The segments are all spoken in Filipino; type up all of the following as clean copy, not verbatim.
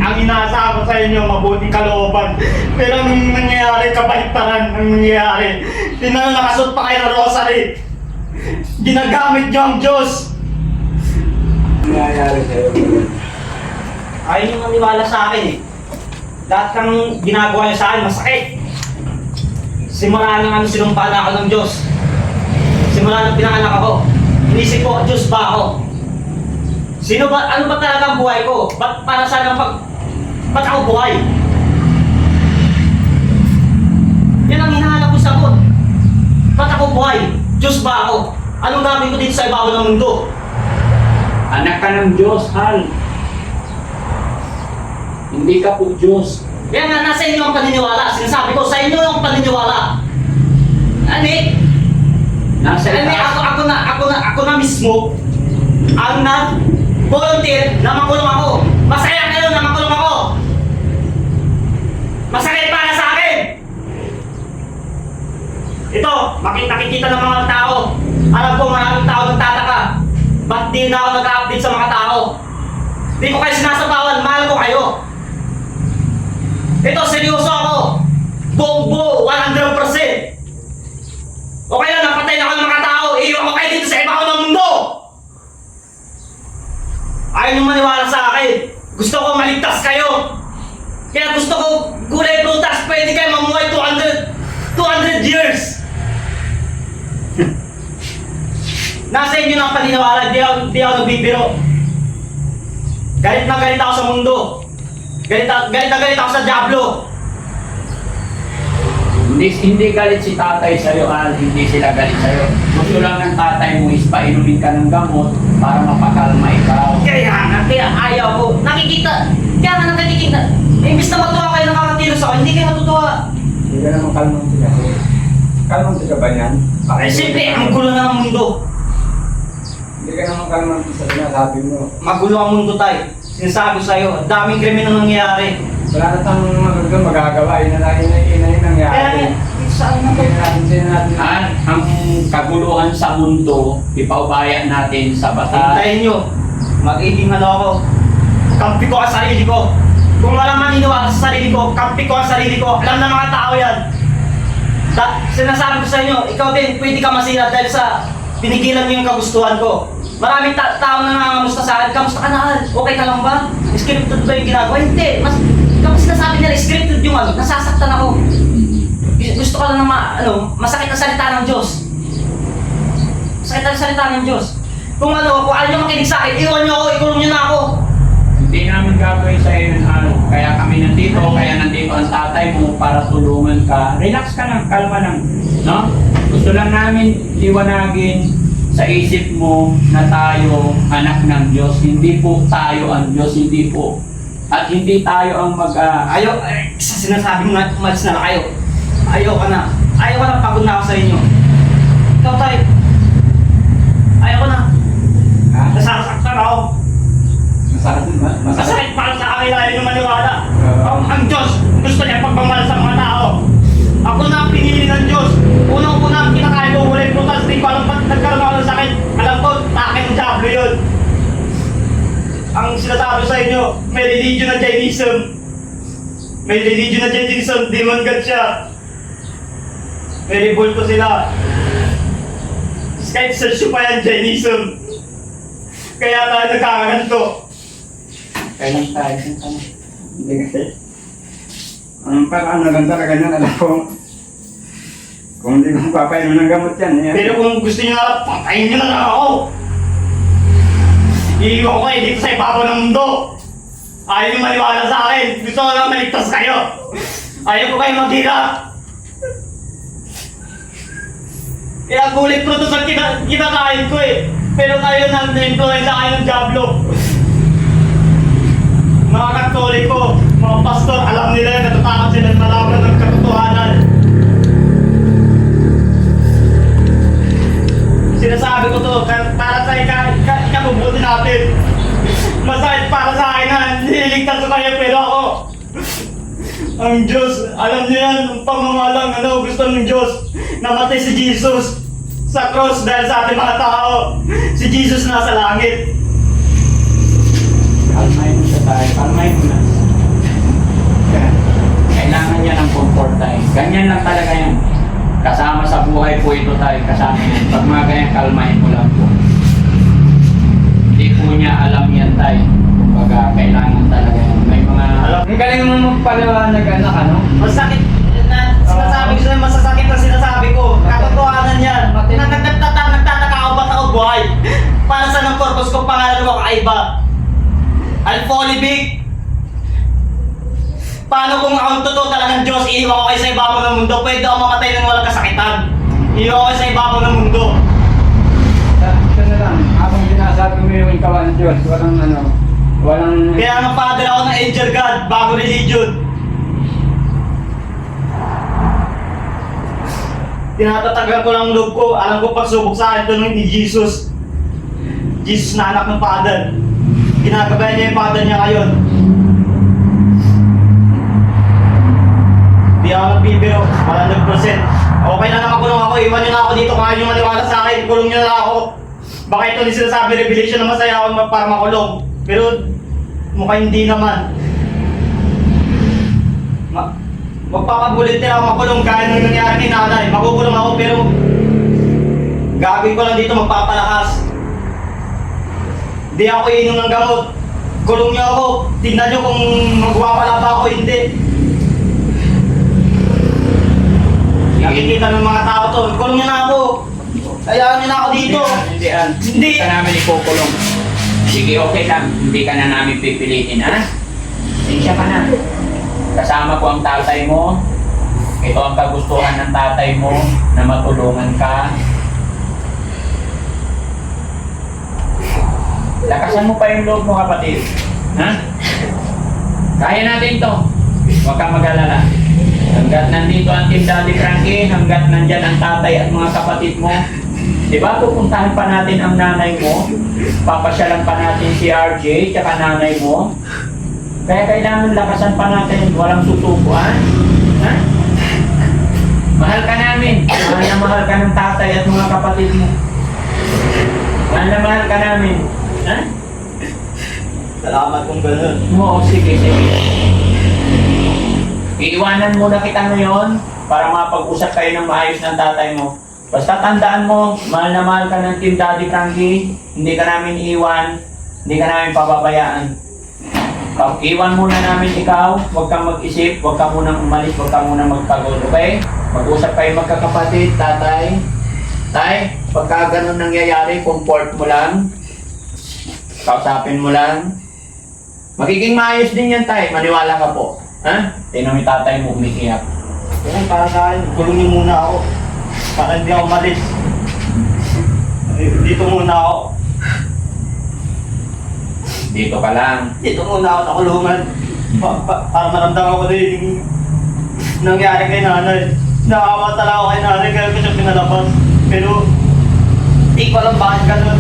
ang inaasa ko sa inyo, mabuting kalooban. Pero nung nangyayari, kabaliktaran ang nangyayari. Pinanakasot pa kayo ng rosary. Ginagamit niyo ang Diyos. Nangyayari sa'yo. Ayaw niyo maniwala sa akin eh. Lahat ng ginagawa niyo sa akin, masakit. Simula nang sinumpa na ako ng Diyos. Simula nang pinanganak ako. Inisip ko, Diyos ba ako? Sino ba, ano ba talaga ang buhay ko? Ba't para saan ba't ako buhay? Yan ang hinahanap ko sagot. Ba't ako buhay? Diyos ba ako? Anong gagawin ko dito sa ibabaw ng mundo? Anak ka ng Diyos, Hal. Hindi ka po Diyos. Kaya nga, nasa inyo ang paniniwala. Sinasabi ko, sa inyo ang paniniwala. Ani? Nasa Ako na mismo ang nag-volunteer na makulong ako. Masaya kayo na makulong ako. Masakit para sa akin. Ito, nakikita ng mga tao. Alam ko maraming tao nagtataka. Ba't di na ako nag-update sa mga tao? Di ko kayo sinasabawan, mahal ko kayo. Ito, seryoso ako. Buong-buo, 100%. O kaya napatay na ako ng mga tao, iiwan ko kayo dito sa ibabaw ng mundo! Ayaw niyong maniwala sa akin. Gusto ko maligtas kayo. Kaya gusto ko gulay prutas, pwede kayo mamuhay 200 years. Nasa inyo na ang paniniwala, di ako nagbibiro. Galit na galit ako sa mundo. Galit na galit ako sa Diablo. Hindi galit si tatay sa'yo, Hal. Hindi sila galit sa'yo. Gusto lang ng tatay mo is painumin ka ng gamot para mapakalma ikaw. Kaya ayaw ko. Kaya nga nakikita. Imbis na matuwa kayo nakakatilo sa akin, hindi kayo matutuwa. Hindi ka naman kalmang sila. Kalmang sila ba yan? Eh, siyempre, ang gulo na ng mundo. Hindi ka naman kalmang sa sinasabi mo. Magulo ang mundo tayo. Sinasabi ko sa'yo, daming krimen na nangyayari. Wala na tayong magagawa. Yun na yung nangyari. Kaya saan na Hindi natin. Hal, ang kaguluhan sa mundo, ipaubaya natin sa batas. Hintayin nyo. Mag-ibig ako. Kampi ko ang sarili ko. Kung walang maniniwala sa sarili ko, kampi ko ang sarili ko. Alam na mga tao yan. Sinasabi ko sa inyo, ikaw din, pwede ka masira dahil sa pinigilan mo yung kagustuhan ko. Maraming tao na nangangamusta sa akin. Kamusta ka na, Al? Okay ka lang ba? Scripted ba yung ginagawa? Hindi. Kapag sinasabi nila, scripted yung nasasaktan ako. Gusto ko lang na masakit ang salita ng Diyos. Masakit ang salita ng Diyos. Kung kung ayaw nyo makinig sa akin, iwan nyo ako, ikulong nyo na ako. Hindi namin gagawin sa iyo, Hal. Kaya kami nandito, kaya nandito ang tatay mo para tulungan ka. Relax ka lang, kalma lang. No? Gusto lang namin liwanagin sa isip mo na tayo anak ng Diyos. Hindi po tayo ang Diyos, hindi po. At hindi tayo ang Sa sinasabi mo na, umalis na kayo. Ayaw ka na, pagod na ako sa inyo. Ikaw tayo. Ayaw ko na. Ha? Nasasaktan ako. Masakit para sa akin, ayaw nyo maniwala. Ang Diyos, gusto niya pagmamahal sa mga tao. Ako na ang pinili ng Diyos. Unang-una ang kinakain ko, walay prutas, di ko alam ba't nagkaroon ako ng sakit. Alam ko, takin ng Diablo yun. Ang sinasabi sa inyo, may religion na Jainism. May religion na Jainism, demon god siya. May revolto sila. Kahit search pa yan, Jainism. Kaya tayo nagkakaganto. Kailan tayo? Hindi kasi. Ang parang naganda na ganyan, alam ko. Kung hindi ko papainom ng gamot yan. Pero kung gusto nyo na, patayin nyo na lang ako. Iiwan ko kayo dito sa ibabaw ng mundo. Ayaw nyo maniwala sa akin. Gusto ko lang maligtas kayo. Ayaw ko kayo maghira. Kaya gulit prutas ang kinakain ko eh. Pero kayo na-influence sa akin ng Diablo. Mga Katoliko, mga pastor, alam nila yan, natatakot sila malaman ng katotohanan. Sinasabi ko to, para sa ikabubuti natin. Masakit para sa akin na nililigtas ko kayo, pero ako, ang Diyos, alam niyo yan, ang pamamalang gusto ng Diyos. Namatay si Jesus sa cross dahil sa ating mga tao. Si Jesus nasa langit. Kalmahin mo siya tayo. Kalmahin mo na. support tayo. Ganyan lang talaga yan. Kasama sa buhay po ito tayo, kasama yan. Pag mga ganyan, kalmahin mo lang po. Hindi po niya alam yan tayo. Kumbaga, kailangan talaga yan. May mga... Ang galing mo magpaliwanag, anak, ano? Masakit na sinasabi ko sa'yo, masasakit na sinasabi ko. Katotohanan yan. Nagtataka ako ba't ako buhay? Para sa ng purpose ko, pangalan mo kakaiba. Alfolibig. Paano kung ako totoo talagang Diyos, iiwan ko kayo sa ibabaw ng mundo? Pwede ako mamatay ng walang kasakitan. Iiwan ko kayo sa ibabaw ng mundo. Ito na lang, habang sinasabi mo yung ikaw ang Diyos, walang ano, walang... Kaya nga father ako ng angel God, bago religion. Tinatatagal ko lang loob ko, alam ko pagsubok sa akin ito ni Jesus. Jesus na anak ng father. Ginagabayan niya yung father niya ngayon. Di ako nagbibiro, 100%. Okay na naman kulong ako, iwan niyo na ako dito kung ayaw niyo maniwala sa akin, kulong niyo na ako. Baka ito din sinasabi, revelation na masaya ako para makulong. Pero mukhang hindi naman. Magpapabulit din ako makulong gaya nung nangyari kay nanay. Makukulong ako pero gagawin ko lang dito magpapalakas. Hindi ako iinom ng gamot. Kulong niyo ako. Tingnan niyo kung magwawala ba ako hindi. Nakikita ng mga tao to. Kulong niyo na ako. Hayaan niyo na ako dito. Hindi, Hindi. Hindi ka namin ikukulong. Sige, okay lang. Hindi ka na namin pipilitin, ha? Sinsya ka na. Kasama ko ang tatay mo. Ito ang kagustuhan ng tatay mo na matulungan ka. Lakasan mo pa yung loob mo, kapatid. Ha? Kaya natin to. Huwag kang mag-alala. Hanggat nandito ang Team Daddy Frankie, hanggat nandyan ang tatay at mga kapatid mo, di ba pupuntahan pa natin ang nanay mo? Papasyalan pa natin si RJ tsaka nanay mo. Kaya kailangan lakasan pa natin, walang susubuan. Ha? Mahal ka namin. Mahal na mahal ka ng tatay at mga kapatid mo. Mahal na mahal ka namin. Ha? Salamat kung gano'n. Oo, sige, sige. Iiwanan muna kita ngayon para mapag-usap kayo ng maayos ng tatay mo. Basta tandaan mo, mahal na mahal ka ng Team Daddy Frankie. Hindi ka namin iwan. Hindi ka namin pababayaan. Iwan muna namin ikaw, huwag kang mag-isip, huwag ka munang umalis, huwag ka munang magpagod, okay? Mag-usap kayo magkakapatid, tatay. Tay, pagka ganun nangyayari, comfort mo lang. Kausapin mo lang. Magiging maayos din yan, tay. Maniwala ka po. Ha? Tingnan mo yung tatay mo umiiyak. Kung para sa akin, kulong niyo muna ako. Para hindi ako malis. Dito muna ako. Dito ka lang. Dito muna ako sa kulungan. Para maramdaman ko din yung nangyari kay nanay. Naawa talaga ako kay nanay kaya ko siya pinalabas. Pero di ko alam bakit ganun.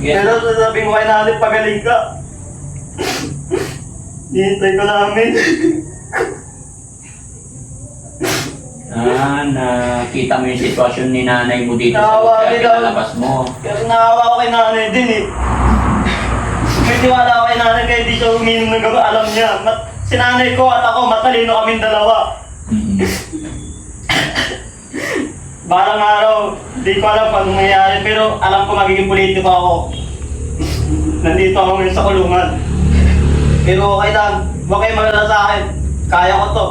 Yes. Pero sasabihin ko kay nanay, pagaling ka. Hihintay ko namin. Nakita mo yung sitwasyon ni nanay mo dito Naawa sa rin kaya ako. pinalabas mo. Pero naawa ako kay nanay din eh. May tiwala ako kay nanay kaya di siya uminom ng gamot. Alam niya, si nanay ko at ako, matalino kaming dalawa. Barang araw, di ko alam kung nangyayari, pero alam ko magiging politiko ako. Nandito ako ngayon sa kulungan. Pero okay lang, huwag kayo magalala sa akin. Kaya ko to.